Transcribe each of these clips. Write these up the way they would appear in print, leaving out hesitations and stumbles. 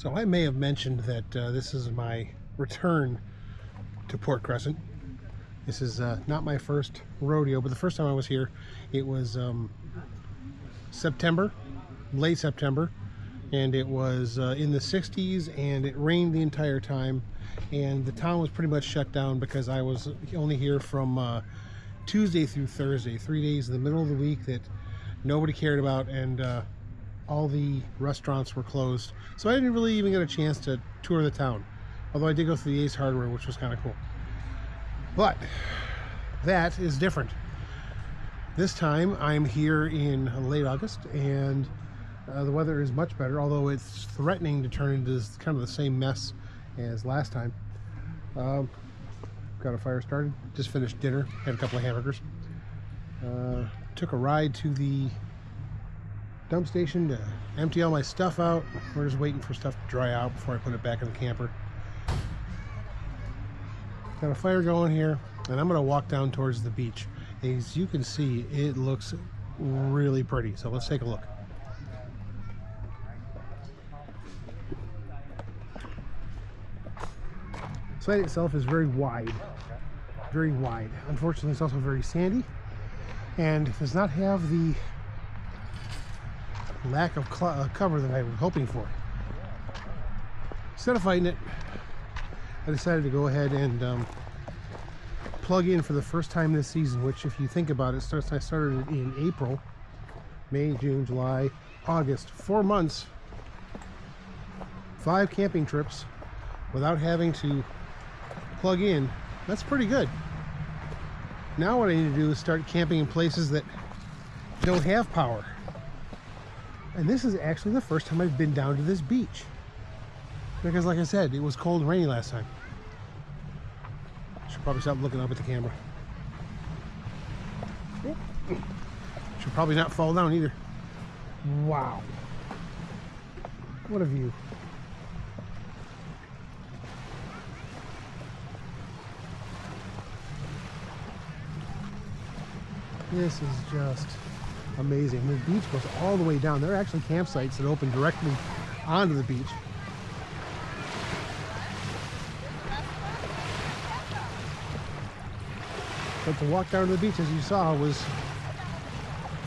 So I may have mentioned that this is my return to Port Crescent. This is not my first rodeo, but the first time I was here, it was September, late September, and it was in the 60s, and it rained the entire time, and the town was pretty much shut down because I was only here from Tuesday through Thursday, 3 days in the middle of the week that nobody cared about, and all the restaurants were closed, so I didn't really even get a chance to tour the town, although I did go through the Ace Hardware, which was kind of cool. But that is different. This time I'm here in late August, and the weather is much better, although it's threatening to turn into kind of the same mess as last time. Got a fire started, just finished dinner, had a couple of hamburgers. Took a ride to the dump station to empty all my stuff out. We're just waiting for stuff to dry out before I put it back in the camper. Got a fire going here, and I'm gonna walk down towards the beach. As you can see, it looks really pretty, so let's take a look. The site itself is very wide, very wide. Unfortunately, it's also very sandy, and does not have the lack of cover that I was hoping for. Instead of fighting it, I decided to go ahead and plug in for the first time this season, which, if you think about it, I started in April, May, June, July, August, 4 months, 5 camping trips without having to plug in. That's pretty good. Now what I need to do is start camping in places that don't have power. And this is actually the first time I've been down to this beach, because like I said, it was cold and rainy last time. Should probably stop looking up at the camera. Should probably not fall down either. Wow, what a view. This is just amazing. The beach goes all the way down. There are actually campsites that open directly onto the beach. But the walk down to the beach, as you saw, was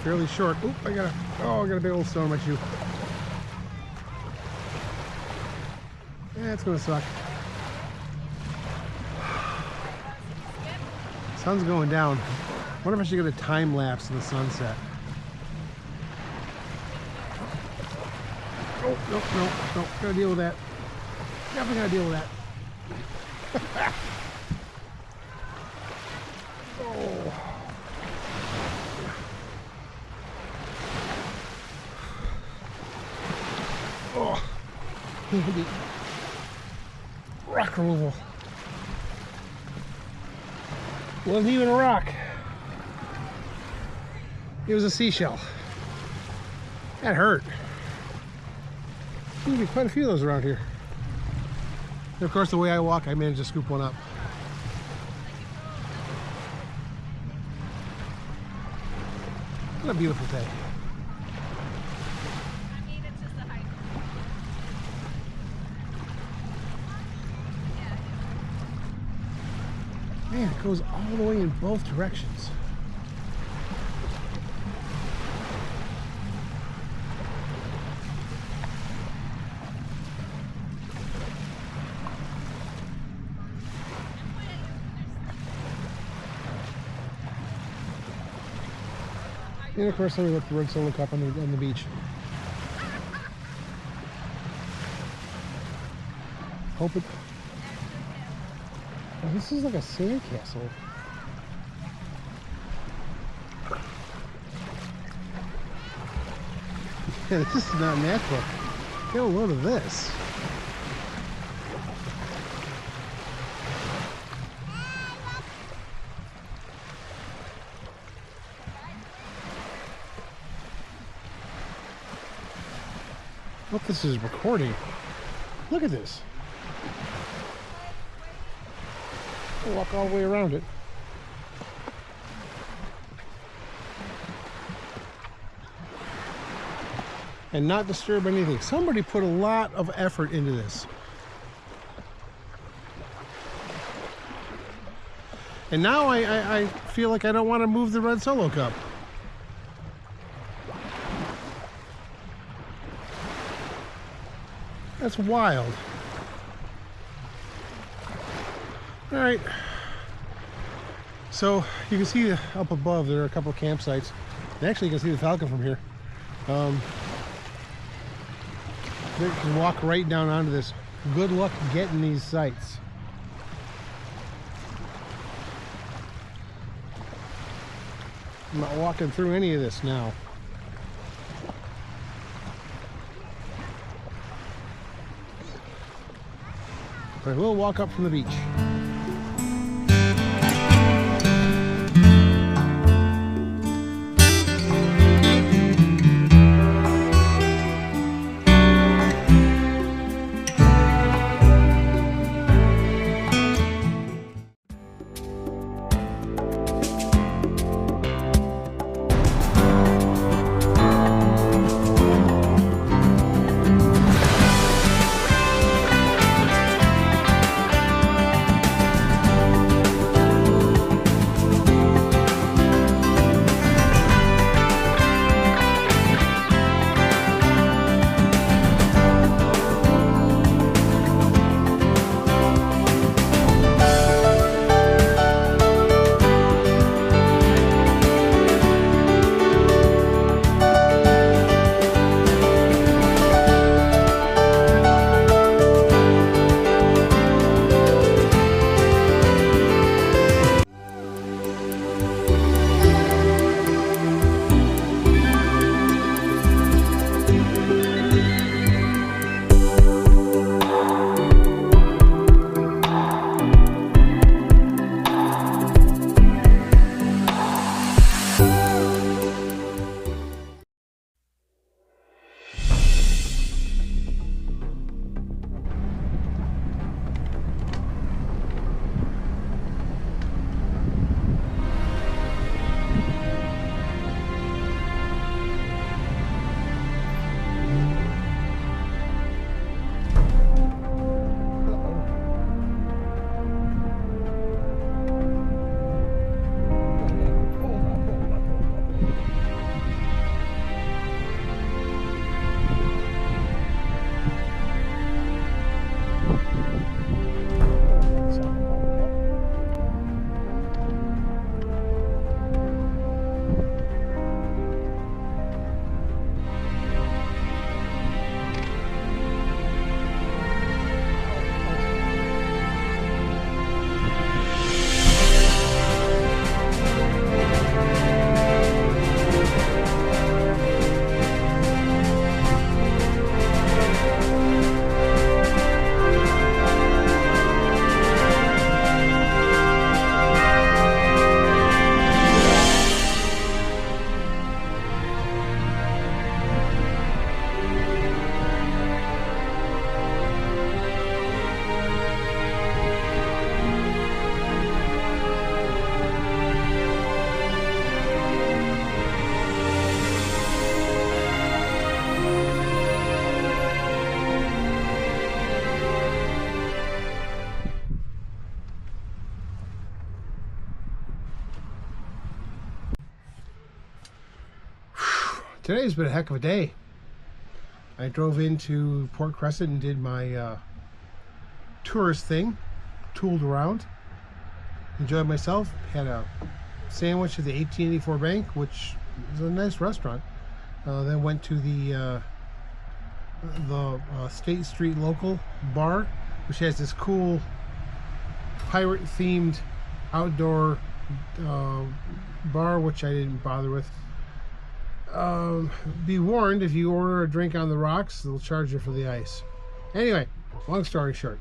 fairly short. Oop, I got a big old stone on my shoe. Yeah, it's gonna suck. Sun's going down. Wonder if I should get a time lapse in the sunset. Oh, no, gotta deal with that. Definitely gotta deal with that. Oh, handy. Rock removal. Wasn't even a rock. It was a seashell. That hurt. Seems to be quite a few of those around here. And of course, the way I walk, I managed to scoop one up. What a beautiful day. Man, it goes all the way in both directions. And of course, let me look the Red Cup on the beach. Hope it. Oh, this is like a sand castle. Yeah, this is not natural. Get a load of this. I hope this is recording. Look at this. I'll walk all the way around it. and not disturb anything. Somebody put a lot of effort into this. And now I feel like I don't want to move the red Solo Cup. That's wild. All right. So you can see up above there are a couple of campsites. And actually, you can see the Falcon from here. They can walk right down onto this. Good luck getting these sites. I'm not walking through any of this now. But I will walk up from the beach. Today's been a heck of a day. I drove into Port Crescent and did my tourist thing, tooled around, enjoyed myself, had a sandwich at the 1884 Bank, which is a nice restaurant. Then went to the State Street local bar, which has this cool pirate themed outdoor bar, which I didn't bother with. Be warned, if you order a drink on the rocks, they'll charge you for the ice. Anyway, long story short,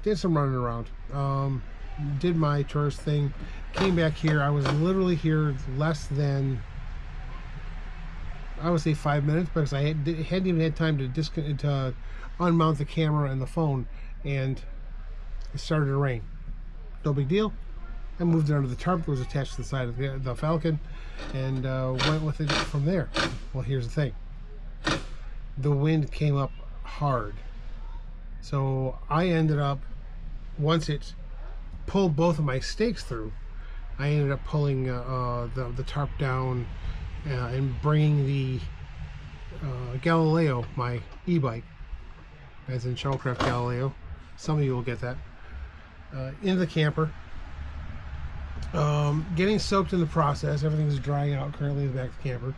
did some running around, did my tourist thing, came back here. I was literally here less than, I would say 5 minutes, because I hadn't even had time to unmount the camera and the phone, and it started to rain. No big deal. I moved it under the tarp that was attached to the side of the Falcon, and went with it from there. Well, here's the thing. the wind came up hard. So I ended up, once it pulled both of my stakes through, I ended up pulling the tarp down and bringing the Galileo, my e-bike, as in Shuttlecraft Galileo, some of you will get that, into the camper. Getting soaked in the process. Everything's drying out currently in the back of the camper.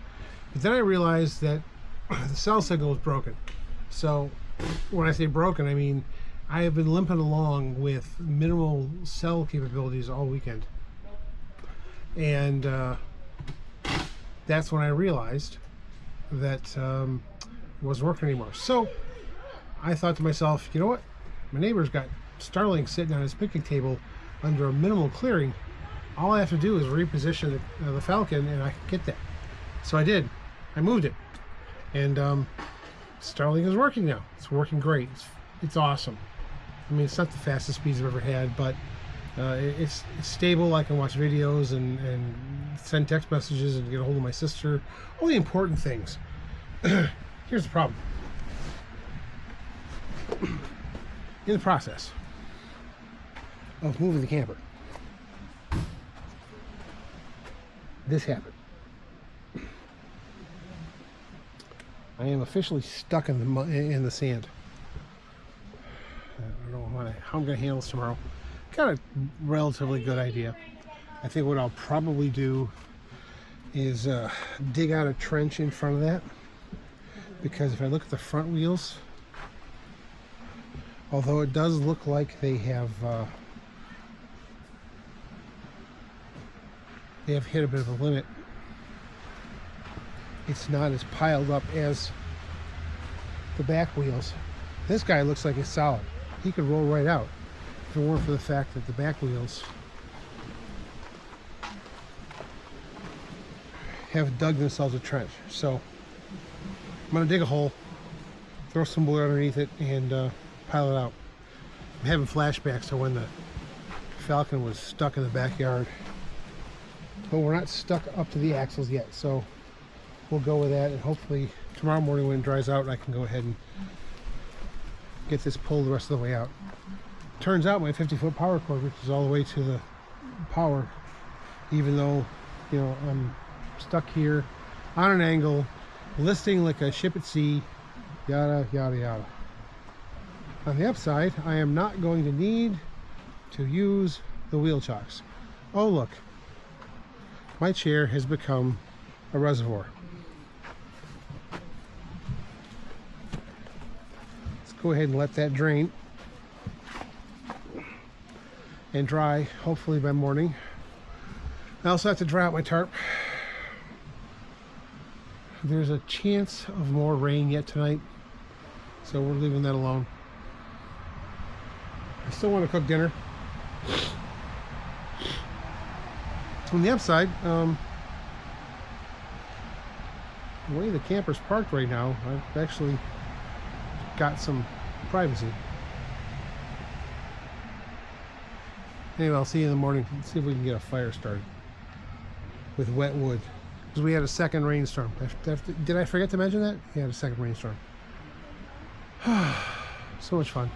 But then I realized that the cell signal was broken. So when I say broken, I mean I have been limping along with minimal cell capabilities all weekend. And that's when I realized that it wasn't working anymore. So I thought to myself, you know what? My neighbor's got Starlink sitting on his picnic table under a minimal clearing. All I have to do is reposition the Falcon and I can get that. So I did. I moved it. And Starlink is working now. It's working great. It's awesome. I mean, it's not the fastest speeds I've ever had, but it's stable. I can watch videos and send text messages and get a hold of my sister. All the important things. Here's the problem. In the process of moving the camper, this happened. I am officially stuck in the sand. I don't know how I'm going to handle this tomorrow. Got a relatively good idea. I think what I'll probably do is dig out a trench in front of that, because if I look at the front wheels, although it does look like they have hit a bit of a limit, it's not as piled up as the back wheels. This guy looks like it's solid. He could roll right out if it weren't for the fact that the back wheels have dug themselves a trench. So I'm gonna dig a hole, throw some wood underneath it, and pile it out. I'm having flashbacks to when the Falcon was stuck in the backyard. But we're not stuck up to the axles yet, so we'll go with that, and hopefully tomorrow morning when it dries out I can go ahead and get this pulled the rest of the way out. Turns out my 50-foot power cord reaches all the way to the power, even though, you know, I'm stuck here on an angle, listing like a ship at sea, yada yada yada. On the upside, I am not going to need to use the wheel chocks. Oh look, my chair has become a reservoir. Let's go ahead and let that drain and dry, hopefully by morning. I also have to dry out my tarp. There's a chance of more rain yet tonight, so we're leaving that alone. I still want to cook dinner. On the upside, the way the camper's parked right now, I've actually got some privacy. Anyway, I'll see you in the morning. Let's see if we can get a fire started with wet wood, because we had a second rainstorm. Did I forget to mention that? We had a second rainstorm. So much fun.